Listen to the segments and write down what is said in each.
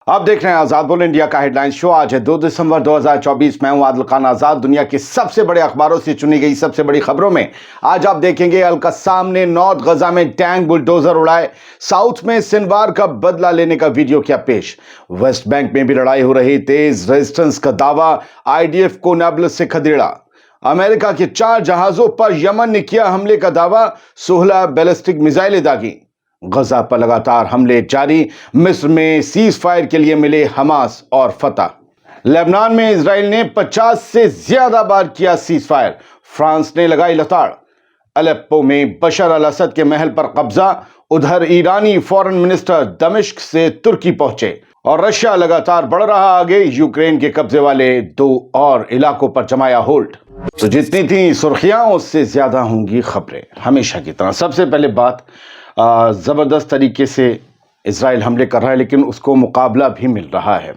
आप देख रहे हैं आजाद बोल इंडिया का हेडलाइन शो। आज है 2 दिसंबर 2024। मैं हूं आदिल खान आजाद। दुनिया के सबसे बड़े अखबारों से चुनी गई सबसे बड़ी खबरों में आज आप देखेंगे अल-कस्साम ने नॉर्थ गजा में टैंक बुलडोजर उड़ाए। साउथ में सिनवार का बदला लेने का वीडियो क्या पेश। वेस्ट बैंक में भी लड़ाई हो रही, तेज रेजिस्टेंस का दावा, आईडीएफ को नाब्लस से खदेड़ा। अमेरिका के 4 जहाजों पर यमन ने किया हमले का दावा, 16 बैलिस्टिक मिसाइलें दागी। गजा पर लगातार हमले जारी, मिस्र में सीज फायर के लिए मिले हमास और फतह। लेबनान में इजराइल ने 50 से ज्यादा बार किया सीज फायर, फ्रांस ने लगाई लताड़। अलेप्पो में बशर अल असद के महल पर कब्जा, उधर ईरानी फॉरेन मिनिस्टर दमिश्क से तुर्की पहुंचे। और रशिया लगातार बढ़ रहा आगे, यूक्रेन के कब्जे वाले 2 और इलाकों पर जमाया होल्ड। तो जितनी थी सुर्खियां उससे ज्यादा होंगी खबरें, हमेशा की तरह। सबसे पहले बात, ज़बरदस्त तरीके से इजराइल हमले कर रहा है, लेकिन उसको मुकाबला भी मिल रहा है।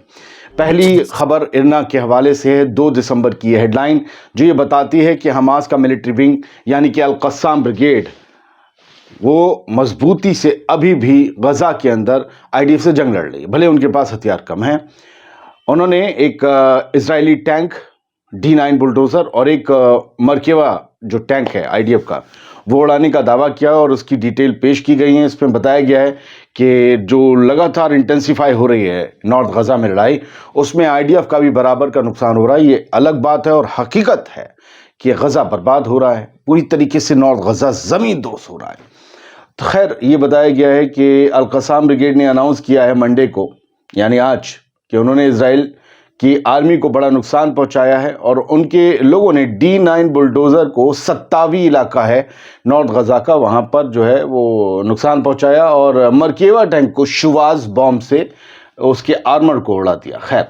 पहली खबर इरना के हवाले से है, 2 दिसंबर की हेडलाइन, जो ये बताती है कि हमास का मिलिट्री विंग यानी कि अल-कस्साम ब्रिगेड वो मजबूती से अभी भी गजा के अंदर आईडीएफ से जंग लड़ रही है। भले उनके पास हथियार कम हैं। उन्होंने एक इजरायली टैंक D9 बुलडोजर और एक मर्केवा जो टैंक है आईडीएफ का, वो उड़ाने का दावा किया और उसकी डिटेल पेश की गई है। इसमें बताया गया है कि जो लगातार इंटेंसिफाई हो रही है नॉर्थ गजा में लड़ाई, उसमें आईडीएफ का भी बराबर का नुकसान हो रहा है। ये अलग बात है और हकीकत है कि गजा बर्बाद हो रहा है, पूरी तरीके से नॉर्थ गजा ज़मीन दोष हो रहा है। तो खैर, ये बताया गया है कि अल-कस्साम ब्रिगेड ने अनाउंस किया है मंडे को, यानी आज, कि उन्होंने इजराइल की आर्मी को बड़ा नुकसान पहुंचाया है और उनके लोगों ने D9 बुलडोज़र को 27 इलाका है नॉर्थ गजा का, वहां पर जो है वो नुकसान पहुंचाया और मर्केवा टैंक को शुवाज बॉम्ब से उसके आर्मर को उड़ा दिया। खैर,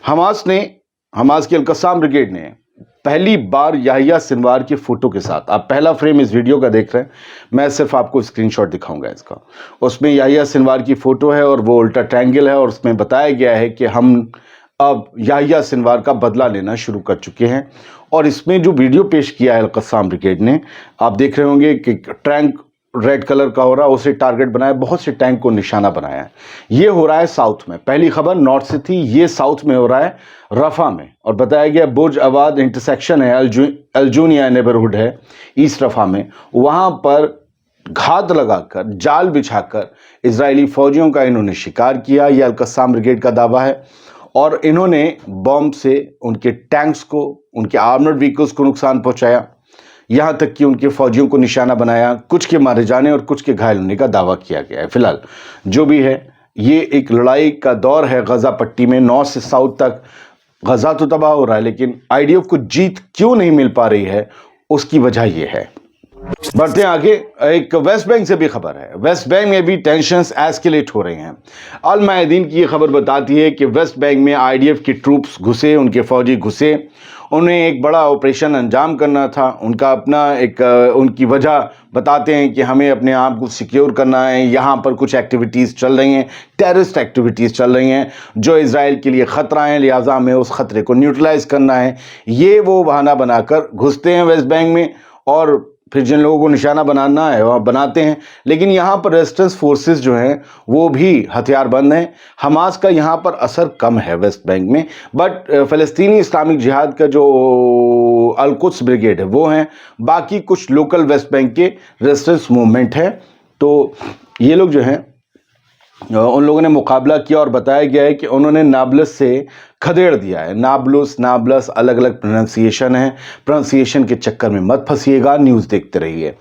हमास की अल-कस्साम ब्रिगेड ने पहली बार याहिया सिनवार के फोटो के साथ, आप पहला फ्रेम इस वीडियो का देख रहे हैं, मैं सिर्फ आपको स्क्रीनशॉट दिखाऊंगा इसका। उसमें याहिया सिनवार की फोटो है और वो उल्टा ट्रायंगल है और उसमें बताया गया है कि हम अब याहिया सिनवार का बदला लेना शुरू कर चुके हैं। और इसमें जो वीडियो पेश किया है अल-कस्साम ब्रिगेड ने, आप देख रहे होंगे कि टैंक रेड कलर का हो रहा है, उसे टारगेट बनाया, बहुत से टैंक को निशाना बनाया है। ये हो रहा है साउथ में। पहली खबर नॉर्थ से थी, ये साउथ में हो रहा है रफा में। और बताया गया बुर्ज अवाद इंटरसेक्शन है, अल्जूनिया नेबरहुड है ईस्ट रफा में, वहां पर घात लगाकर, जाल बिछाकर इजरायली फौजियों का इन्होंने शिकार किया। यह अल-कस्साम ब्रिगेड का दावा है। और इन्होंने बॉम्ब से उनके टैंक्स को, उनके आर्मर्ड व्हीकल्स को नुकसान पहुंचाया, यहां तक कि उनके फौजियों को निशाना बनाया। कुछ के मारे जाने और कुछ के घायल होने का दावा किया गया है। फिलहाल जो भी है, ये एक लड़ाई का दौर है गजा पट्टी में, नॉर्थ से साउथ तक। गजा तो तबाह हो रहा है, लेकिन आईडीएफ को जीत क्यों नहीं मिल पा रही है, उसकी वजह यह है। बढ़ते हैं आगे, एक वेस्ट बैंक से भी खबर है। वेस्ट बैंक में भी टेंशंस एस्केलेट हो रही हैं। अल मायदीन की ये खबर बताती है कि वेस्ट बैंक में आईडीएफ के ट्रूप्स घुसे, उनके फौजी घुसे, उन्हें एक बड़ा ऑपरेशन अंजाम करना था। उनका अपना एक उनकी वजह बताते हैं कि हमें अपने आप को सिक्योर करना है। यहाँ पर कुछ एक्टिविटीज़ चल रही हैं, टेररिस्ट एक्टिविटीज़ चल रही हैं जो इजराइल के लिए ख़तरा है, लिहाजा हमें उस ख़तरे को न्यूट्रलाइज करना है। ये वो बहाना बनाकर घुसते हैं वेस्ट बैंक में और फिर जिन लोगों को निशाना बनाना है वह बनाते हैं। लेकिन यहाँ पर रेजिस्टेंस फोर्सेस जो हैं वो भी हथियारबंद हैं। हमास का यहाँ पर असर कम है वेस्ट बैंक में, बट फ़लस्तीनी इस्लामिक जिहाद का जो अल-कुद्स ब्रिगेड है वो हैं। बाकी कुछ लोकल वेस्ट बैंक के रेजिस्टेंस मूवमेंट है। तो ये लोग जो हैं उन लोगों ने मुकाबला किया और बताया गया है कि उन्होंने नाब्लस से खदेड़ दिया है। नाब्लस अलग अलग प्रोनाउंसिएशन है, प्रोनाउंसिएशन के चक्कर में मत फंसिएगा, न्यूज़ देखते रहिए।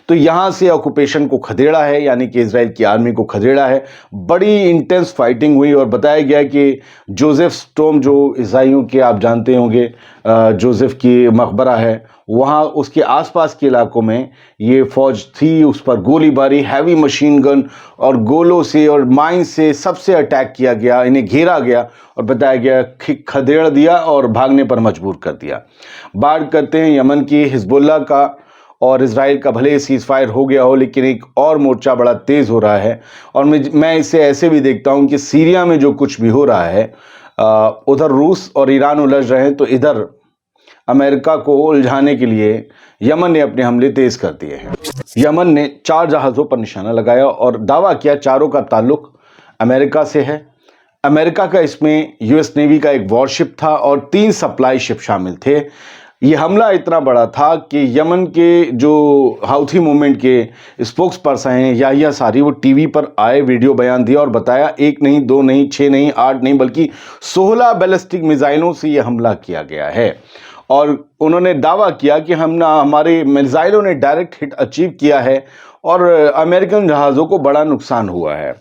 तो यहाँ से ऑक्यूपेशन को खदेड़ा है, यानी कि इजराइल की आर्मी को खदेड़ा है। बड़ी इंटेंस फाइटिंग हुई और बताया गया कि जोसेफ स्टोम, जो ईसाइयों के आप जानते होंगे जोसेफ की मकबरा है, वहाँ उसके आसपास के इलाकों में ये फौज थी, उस पर गोलीबारी, हैवी मशीन गन और गोलों से और माइन से सबसे अटैक किया गया, इन्हें घेरा गया और बताया गया खदेड़ दिया और भागने पर मजबूर कर दिया। बात करते हैं यमन की। हिजबुल्लाह का और इजराइल का भले सीज फायर हो गया हो, लेकिन एक और मोर्चा बड़ा तेज़ हो रहा है और मैं इसे ऐसे भी देखता हूँ कि सीरिया में जो कुछ भी हो रहा है, उधर रूस और ईरान उलझ रहे हैं, तो इधर अमेरिका को उलझाने के लिए यमन ने अपने हमले तेज कर दिए हैं। यमन ने 4 जहाज़ों पर निशाना लगाया और दावा किया चारों का ताल्लुक अमेरिका से है। अमेरिका का इसमें यूएस नेवी का एक वॉरशिप था और 3 सप्लाई शिप शामिल थे। ये हमला इतना बड़ा था कि यमन के जो हाउथी मूवमेंट के स्पोक्स पर्सन हैं याहिया सारी, वो टीवी पर आए, वीडियो बयान दिया और बताया 1 नहीं 2 नहीं 6 नहीं 8 नहीं बल्कि 16 बैलिस्टिक मिसाइलों से ये हमला किया गया है। और उन्होंने दावा किया कि हमारे मिसाइलों ने डायरेक्ट हिट अचीव किया है और अमेरिकन जहाज़ों को बड़ा नुकसान हुआ है।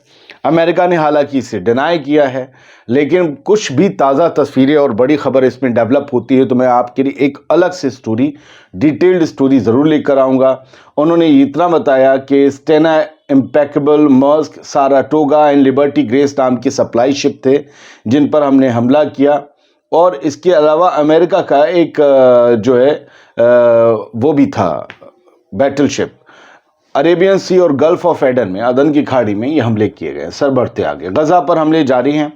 अमेरिका ने हालांकि इसे डिनाई किया है, लेकिन कुछ भी ताज़ा तस्वीरें और बड़ी खबर इसमें डेवलप होती है तो मैं आपके लिए एक अलग से स्टोरी, डिटेल्ड स्टोरी ज़रूर लेकर आऊँगा। उन्होंने इतना बताया कि Stena Impeccable, Maersk, Saratoga and Liberty Grace नाम के सप्लाई शिप थे जिन पर हमने हमला किया। और इसके अलावा अमेरिका का एक जो है वो भी था बैटल शिप, अरेबियन सी और गल्फ ऑफ एडन में, अदन की खाड़ी में ये हमले किए गए, सर बढ़ते आगे। गज़ा पर हमले जारी हैं।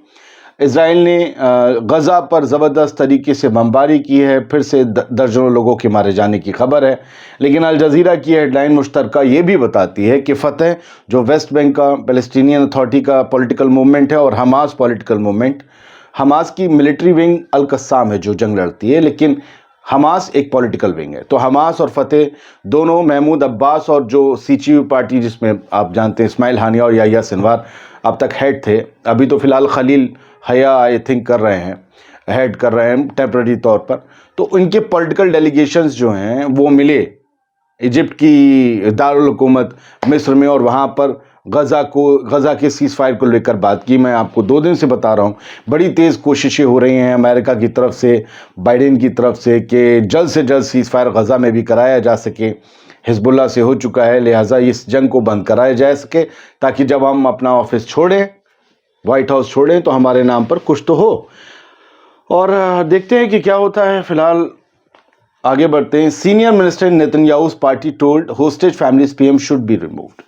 इजराइल ने गज़ा पर ज़बरदस्त तरीके से बमबारी की है, फिर से दर्जनों लोगों के मारे जाने की खबर है। लेकिन अल जज़ीरा की हेडलाइन मुश्तरका ये भी बताती है कि फ़तह जो वेस्ट बैंक का पैलेस्टीनियन अथॉरिटी का पॉलिटिकल मूवमेंट है और हमास पॉलिटिकल मूवमेंट, हमास की मिलिट्री विंग अल कस्साम है जो जंग लड़ती है, लेकिन हमास एक पॉलिटिकल विंग है। तो हमास और फतेह दोनों, महमूद अब्बास और जो सीचीयू पार्टी जिसमें आप जानते हैं इस्माइल हानिया और याहिया सिनवार अब तक हेड थे, अभी तो फिलहाल खलील हया आई थिंक कर रहे हैं, हेड कर रहे हैं टेम्पररी तौर पर। तो उनके पॉलिटिकल डेलीगेशंस जो हैं वो मिले इजिप्ट की दारुल हुकूमत मिस्र में और वहाँ पर गज़ा के सीज़ फायर को लेकर बात की। मैं आपको 2 दिन से बता रहा हूँ बड़ी तेज़ कोशिशें हो रही हैं अमेरिका की तरफ से, बाइडेन की तरफ से, कि जल्द से जल्द सीज़ फायर गज़ा में भी कराया जा सके। हिजबुल्लाह से हो चुका है, लिहाजा इस जंग को बंद कराया जा सके ताकि जब हम अपना ऑफिस छोड़ें, वाइट हाउस छोड़ें, तो हमारे नाम पर कुछ तो हो। और देखते हैं कि क्या होता है। फिलहाल आगे बढ़ते हैं। Senior minister in Netanyahu's party told hostage families PM should be removed.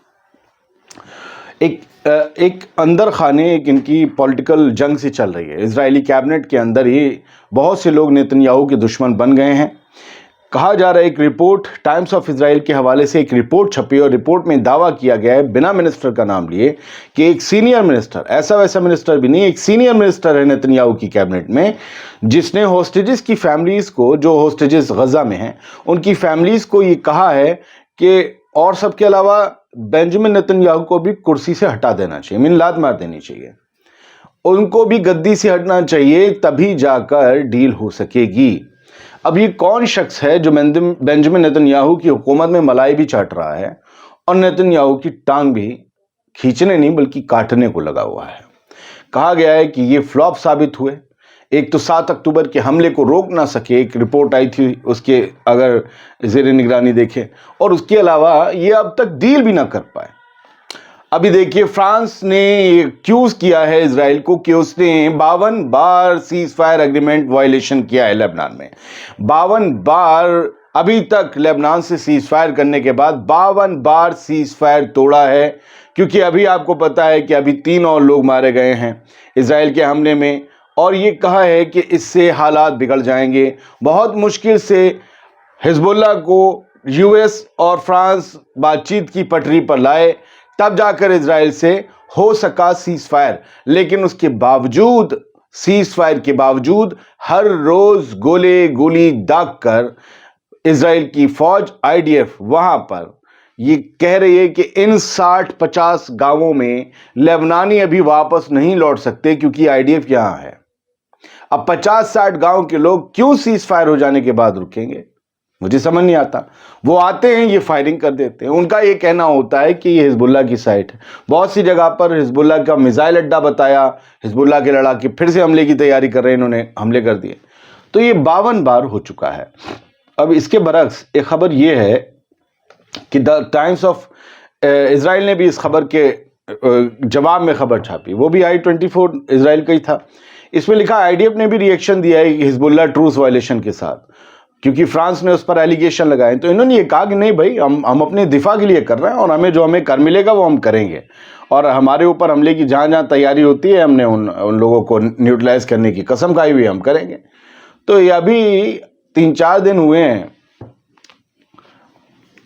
एक अंदर खाने, एक इनकी पॉलिटिकल जंग सी चल रही है। इजरायली कैबिनेट के अंदर ही बहुत से लोग नेतन्याहू के दुश्मन बन गए हैं। कहा जा रहा है, एक रिपोर्ट टाइम्स ऑफ इजराइल के हवाले से एक रिपोर्ट छपी और रिपोर्ट में दावा किया गया है बिना मिनिस्टर का नाम लिए कि एक सीनियर मिनिस्टर, ऐसा वैसा मिनिस्टर भी नहीं, एक सीनियर मिनिस्टर है नेतन्याहू की कैबिनेट में जिसने होस्टेजेस की फैमिलीज को, जो होस्टेजेस गजा में हैं उनकी फैमिलीज को ये कहा है कि और सबके अलावा बेंजामिन नेतन्याहू को भी कुर्सी से हटा देना चाहिए, मीन लात मार देनी चाहिए, उनको भी गद्दी से हटना चाहिए, तभी जाकर डील हो सकेगी। अब ये कौन शख्स है जो बेंजामिन नेतन्याहू की हुकूमत में मलाई भी चाट रहा है और नेतन्याहू की टांग भी खींचने नहीं बल्कि काटने को लगा हुआ है। कहा गया है कि ये फ्लॉप साबित हुए। एक तो 7 अक्टूबर के हमले को रोक ना सके, एक रिपोर्ट आई थी उसके अगर ज़ेर निगरानी देखें, और उसके अलावा ये अब तक डील भी ना कर पाए। अभी देखिए, फ्रांस ने एक्यूज किया है इजराइल को कि उसने 52 बार सीज फायर एग्रीमेंट वायलेशन किया है लेबनान में। 52 बार अभी तक लेबनान से सीज फायर करने के बाद 52 बार सीज फायर तोड़ा है, क्योंकि अभी आपको पता है कि अभी 3 और लोग मारे गए हैं इजराइल के हमले में, और ये कहा है कि इससे हालात बिगड़ जाएंगे। बहुत मुश्किल से हिजबुल्लाह को यूएस और फ्रांस बातचीत की पटरी पर लाए, तब जाकर इजराइल से हो सका सीज फायर। लेकिन उसके बावजूद, सीज फायर के बावजूद, हर रोज गोले गोली दाग कर इजराइल की फौज आईडीएफ वहां पर ये कह रही है कि इन 60-50 गांवों में लेबनानी अभी वापस नहीं लौट सकते क्योंकि आईडीएफ यहां है। अब 50-60 गांव के लोग क्यों सीज फायर हो जाने के बाद रुकेंगे, मुझे समझ नहीं आता। वो आते हैं, ये फायरिंग कर देते हैं। उनका ये कहना होता है कि ये हिजबुल्लाह की साइट है। बहुत सी जगह पर हिजबुल्लाह का मिसाइल अड्डा बताया, हिजबुल्लाह के लड़ाके फिर से हमले की तैयारी कर रहे हैं, इन्होंने हमले कर दिए। तो ये 52 बार हो चुका है। अब इसके बरक्स एक खबर ये है कि द टाइम्स ऑफ इजराइल ने भी इस खबर के जवाब में खबर छापी, वो भी I-24 इजराइल का ही था। इसमें लिखा, आईडीएफ ने भी रिएक्शन दिया है हिजबुल्लाह ट्रूस वायलेशन के साथ, क्योंकि फ्रांस ने उस पर एलिगेशन लगाए। तो इन्होंने ये कहा कि नहीं भाई, हम अपने दिफा के लिए कर रहे हैं और हमें जो हमें कर मिलेगा वो हम करेंगे, और हमारे ऊपर हमले की जहाँ जहाँ तैयारी होती है हमने उन लोगों को न्यूट्रलाइज करने की कसम खाई हुई, हम करेंगे। तो ये अभी 3-4 दिन हुए हैं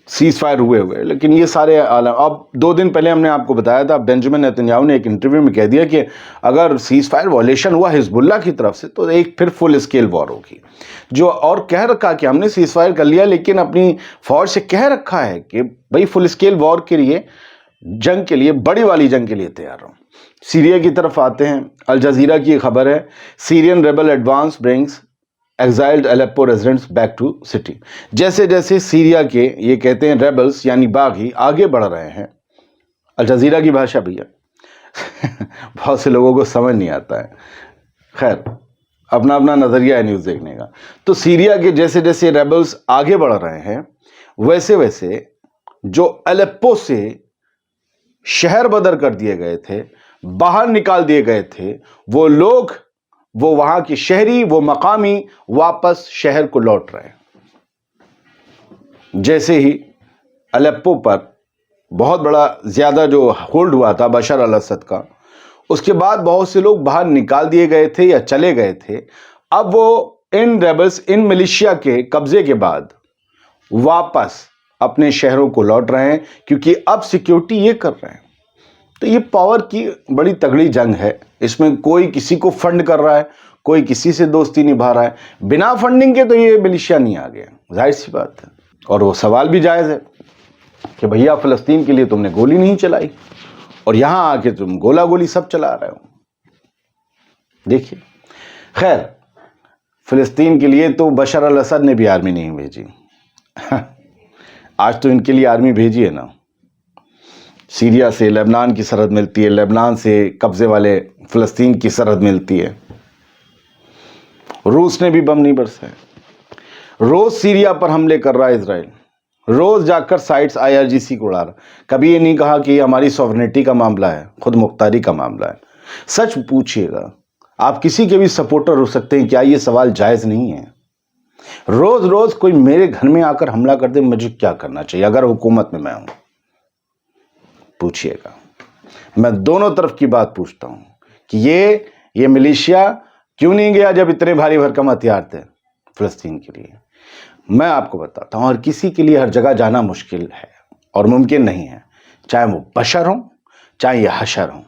सीज फायर हुए, लेकिन ये सारे अब 2 दिन पहले हमने आपको बताया था, बेंजामिन नेतन्याहू ने एक इंटरव्यू में कह दिया कि अगर सीज फायर वॉयलेशन हुआ हिजबुल्लाह की तरफ से तो एक फिर फुल स्केल वॉर होगी। जो और कह रखा कि हमने सीज फायर कर लिया, लेकिन अपनी फौज से कह रखा है कि भाई फुल स्केल वॉर के लिए, जंग के लिए, बड़ी वाली जंग के लिए तैयार रहो। सीरिया की तरफ आते हैं। अल जजीरा की खबर है, Syrian rebel advance brings exiled Aleppo residents back to city. जैसे जैसे सीरिया के, ये कहते हैं रेबल्स यानी बागी, आगे बढ़ रहे हैं, अल जजीरा की भाषा भैया बहुत से लोगों को समझ नहीं आता है, खैर अपना अपना नज़रिया है न्यूज़ देखने का। तो सीरिया के जैसे जैसे रेबल्स आगे बढ़ रहे हैं, वैसे वैसे जो अलेप्पो से शहर बदर कर दिए गए थे, बाहर निकाल दिए गए थे, वो लोग, वो वहां के शहरी, वो मकामी वापस शहर को लौट रहे हैं। जैसे ही अलेप्पो पर बहुत बड़ा ज्यादा जो होल्ड हुआ था बशर अल असद का, उसके बाद बहुत से लोग बाहर निकाल दिए गए थे या चले गए थे। अब वो इन रेबल्स, इन मिलिशिया के कब्जे के बाद वापस अपने शहरों को लौट रहे हैं, क्योंकि अब सिक्योरिटी ये कर रहे हैं। तो ये पावर की बड़ी तगड़ी जंग है। इसमें कोई किसी को फंड कर रहा है, कोई किसी से दोस्ती निभा रहा है। बिना फंडिंग के तो ये मिलिशिया नहीं आ गया, जाहिर सी बात है। और वो सवाल भी जायज़ है कि भैया फ़लस्तीन के लिए तुमने गोली नहीं चलाई और यहाँ आके तुम गोला गोली सब चला रहे हो। देखिए, खैर फ़लस्तीन के लिए तो बशर अल असद ने भी आर्मी नहीं भेजी आज तो इनके लिए आर्मी भेजी है ना। सीरिया से लेबनान की सरहद मिलती है, लेबनान से कब्जे वाले फ़लस्तीन की सरहद मिलती है। रूस ने भी बम नहीं बरसाए। रोज़ सीरिया पर हमले कर रहा है इजराइल, रोज़ जाकर साइट्स IRGC को उड़ा रहा। कभी ये नहीं कहा कि ये हमारी सॉवरेनिटी का मामला है, खुद मुख्तारी का मामला है। सच पूछिएगा, आप किसी के भी सपोर्टर हो सकते हैं, क्या ये सवाल जायज़ नहीं है? रोज़ रोज़ कोई मेरे घर में आकर हमला कर दे, मुझे क्या करना चाहिए अगर हुकूमत में मैं हूं? पूछिएगा। मैं दोनों तरफ की बात पूछता हूं कि ये मिलिशिया क्यों नहीं गया जब इतने भारी भरकम हथियार थे फ़लस्तीन के लिए? मैं आपको बताता हूं, और किसी के लिए हर जगह जाना मुश्किल है और मुमकिन नहीं है, चाहे वो बशर हो, चाहे ये हशर हो।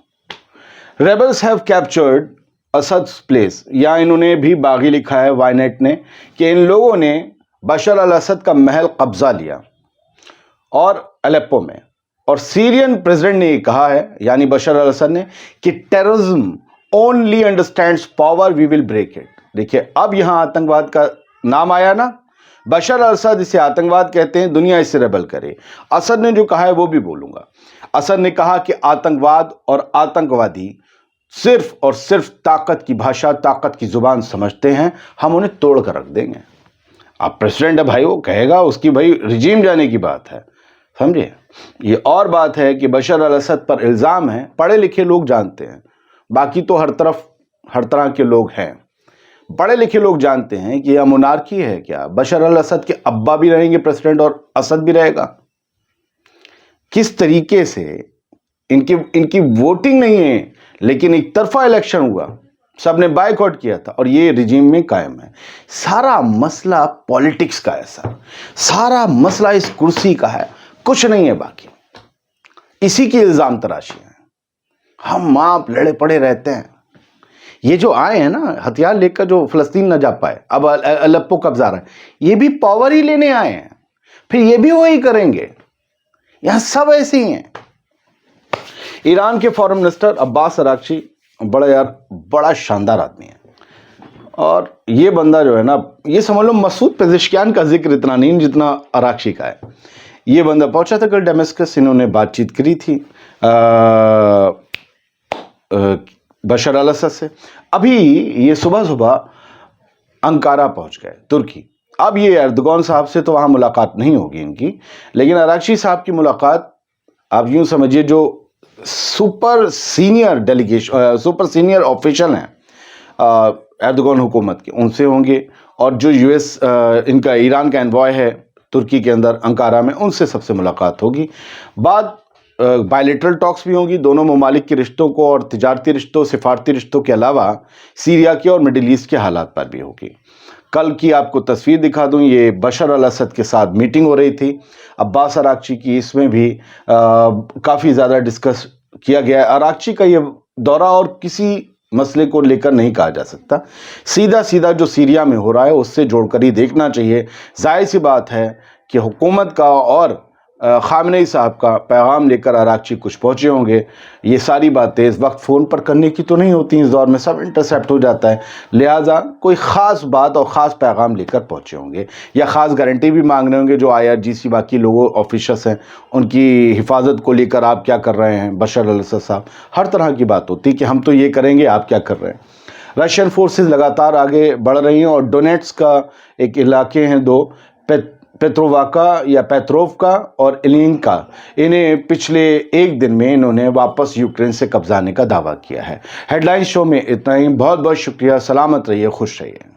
रेबल्स हैव कैप्चर्ड असद्स प्लेस, या इन्होंने भी बागी लिखा है वायनेट ने कि इन लोगों ने बशर अल असद का महल कब्जा लिया और अलेप्पो में। और सीरियन प्रेसिडेंट ने कहा है, यानी बशर अल असद ने, कि terrorism only understands power, we will break it. देखिए, अब यहां आतंकवाद का नाम आया ना। बशर अल असद इसे आतंकवाद कहते हैं, दुनिया इससे रेबल करे। असद ने जो कहा है वो भी बोलूंगा। असद ने कहा कि आतंकवाद और आतंकवादी सिर्फ और सिर्फ ताकत की भाषा, ताकत की जुबान समझते हैं, हम उन्हें तोड़ कर रख देंगे। अब प्रेसिडेंट है भाई, वो कहेगा, उसकी भाई रिजीम जाने की बात है, समझे। ये और बात है कि बशर अल असद पर इल्ज़ाम है, पढ़े लिखे लोग जानते हैं, बाकी तो हर तरफ हर तरह के लोग हैं। पढ़े लिखे लोग जानते हैं कि यह मोनार्की है क्या? बशर अल असद के अब्बा भी रहेंगे प्रेसिडेंट और असद भी रहेगा। किस तरीके से इनकी वोटिंग नहीं है, लेकिन एक तरफा इलेक्शन हुआ, सबने बायकॉट किया था और ये रिजीम में कायम है। सारा मसला पॉलिटिक्स का है सर, सारा मसला इस कुर्सी का है, कुछ नहीं है बाकी। इसी की इल्जाम तराशी है। हम आप लड़े पड़े रहते हैं। ये जो आए हैं ना हथियार लेकर, जो फ़लस्तीन न जा पाए, अब अलेप्पो कब्जा रहा है, ये भी पावर ही लेने आए हैं, फिर ये भी वही करेंगे। यहां सब ऐसे ही हैं। ईरान के फॉरेन मिनिस्टर अब्बास अराक्ची बड़ा शानदार आदमी है। और ये बंदा जो है ना, ये समझ लो मसूद पेज़ेश्कियान का जिक्र इतना नहीं जितना अराक्ची का है। ये बंदा पहुंचा था कल डेमस्कस, इन्होंने बातचीत करी थी बशर अल असद से। अभी ये सुबह सुबह अंकारा पहुंच गए, तुर्की। अब ये एर्दोगान साहब से तो वहाँ मुलाकात नहीं होगी इनकी, लेकिन अराक्ची साहब की मुलाकात आप यूँ समझिए, जो सुपर सीनियर ऑफिशियल हैं एर्दोगान हुकूमत के, उनसे होंगे। और जो US इनका ईरान का एनवॉय है तुर्की के अंदर अंकारा में, उनसे सबसे मुलाकात होगी। बाद बायलैटरल टॉक्स भी होंगी, दोनों ममालिक के रिश्तों को और तिजारती रिश्तों, सिफारती रिश्तों के अलावा सीरिया के और मिडिल ईस्ट के हालात पर भी होगी। کل کی آپ کو تصویر دکھا دوں، یہ بشر الاسد کے ساتھ میٹنگ ہو رہی تھی عباس اراغچی کی، اس میں بھی کافی زیادہ ڈسکس کیا گیا ہے۔ اراغچی کا یہ دورہ اور کسی مسئلے کو لے کر نہیں کہا جا سکتا، سیدھا سیدھا جو سیریا میں ہو رہا ہے اس سے جوڑ کر ہی دیکھنا چاہیے۔ ظاہر سی بات ہے کہ حکومت کا اور خامنئی صاحب کا پیغام لے کر اراغچی کچھ پہنچے ہوں گے۔ یہ ساری باتیں اس وقت فون پر کرنے کی تو نہیں ہوتی، اس دور میں سب انٹرسیپٹ ہو جاتا ہے، لہٰذا کوئی خاص بات اور خاص پیغام لے کر پہنچے ہوں گے، یا خاص گارنٹی بھی مانگ رہے ہوں گے جو IRGC باقی لوگوں آفیشرس ہیں ان کی حفاظت کو لے کر آپ کیا کر رہے ہیں بشر الاسد صاحب۔ ہر طرح کی بات ہوتی کہ ہم تو یہ کریں گے، آپ کیا کر رہے ہیں۔ رشین فورسز لگاتار آگے بڑھ رہی ہیں اور ڈونیٹس کا ایک علاقے ہیں دو، پیتروواکا یا پیترووکا اور ایلینکا، انہیں پچھلے ایک دن میں انہوں نے واپس یوکرین سے قبضانے کا دعویٰ کیا ہے۔ ہیڈ لائن شو میں اتنا ہی، بہت بہت شکریہ، سلامت رہیے، خوش رہیے۔